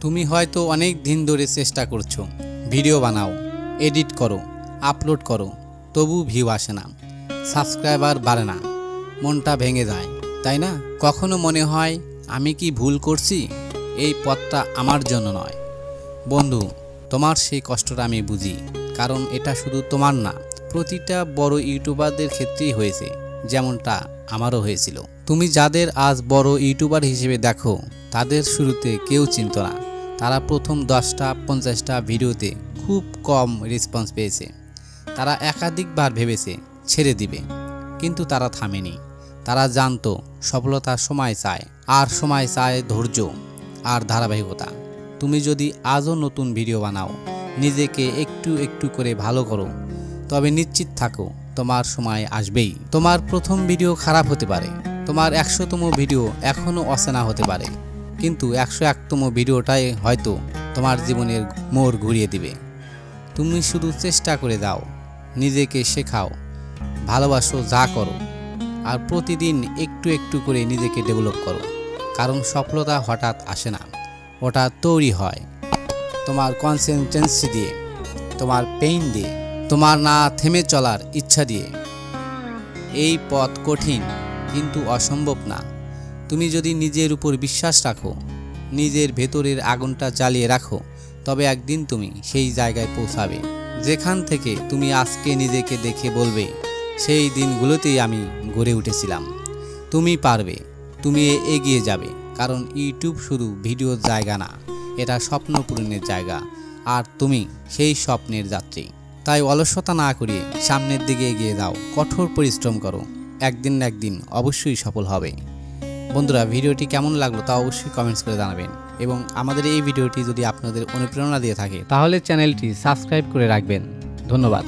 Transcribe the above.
তুমি হয়তো অনেক দিন ধরে চেষ্টা করছো, ভিডিও বানাও, এডিট করো, আপলোড করো, তবু ভিউ আসে না, সাবস্ক্রাইবার বাড়ে না, মনটা ভেঙে যায়, তাই না? কখনো মনে হয় আমি কি ভুল করছি, এই পথটা আমার জন্য নয়। বন্ধু, তোমার সেই কষ্টটা আমি বুঝি, কারণ এটা শুধু তোমার না, প্রতিটা বড় ইউটিউবারদের ক্ষেত্রেই হয়েছে, যেমনটা আমারও হয়েছিল। তুমি যাদের আজ বড় ইউটিউবার হিসেবে দেখো, তাদের শুরুতে কেউ চিনত না। তারা প্রথম 10টা 50টা ভিডিওতে খুব কম রেসপন্স পেয়েছে। তারা একাধিকবার ভেবেছে ছেড়ে দিবে, কিন্তু তারা থামেনি। তারা জানতো সফলতার সময় চায়, আর সময় চায় ধৈর্য আর ধারাবাহিকতা। তুমি যদি আজও নতুন ভিডিও বানাও, নিজেকে একটু একটু করে ভালো করো, তবে নিশ্চিত থাকো তোমার সময় আসবেই। তোমার প্রথম ভিডিও খারাপ হতে পারে, তোমার 100তম ভিডিও এখনও অচেনা হতে পারে, কিন্তু 101তম ভিডিওটাই হয়তো তোমার জীবনের মোড় ঘুরিয়ে দিবে। তুমি শুধু চেষ্টা করে দাও, নিজেকে শেখাও, ভালোবাসো যা করো, আর প্রতিদিন একটু একটু করে নিজেকে ডেভেলপ করো। কারণ সফলতা হঠাৎ আসে না, ওটা তৈরি হয় তোমার কনসিস্টেন্সি দিয়ে, তোমার পেইন দিয়ে, তোমার না থেমে চলার ইচ্ছা দিয়ে। এই পথ কঠিন কিন্তু অসম্ভব না। তুমি যদি নিজের উপর বিশ্বাস রাখো, নিজের ভেতরের আগুনটা জ্বালিয়ে রাখো, তবে একদিন তুমি সেই জায়গায় পৌঁছাবে যেখান থেকে তুমি আজকে নিজেকে দেখে বলবে, সেই দিনগুলোতেই আমি গড়ে উঠেছিলাম। তুমি পারবে, তুমি এগিয়ে যাবে, কারণ ইউটিউব শুধু ভিডিওর জায়গা না, এটা স্বপ্ন পূরণের জায়গা, আর তুমি সেই স্বপ্নের যাত্রী। তাই অলসতা না করিয়ে সামনের দিকে এগিয়ে যাও, কঠোর পরিশ্রম করো, একদিন না একদিন অবশ্যই সফল হবে। বন্ধুরা, ভিডিওটি কেমন লাগলো তা অবশ্যই কমেন্টস করে জানাবেন, এবং আমাদের এই ভিডিওটি যদি আপনাদের অনুপ্রেরণা দিয়ে থাকে, তাহলে চ্যানেলটি সাবস্ক্রাইব করে রাখবেন। ধন্যবাদ।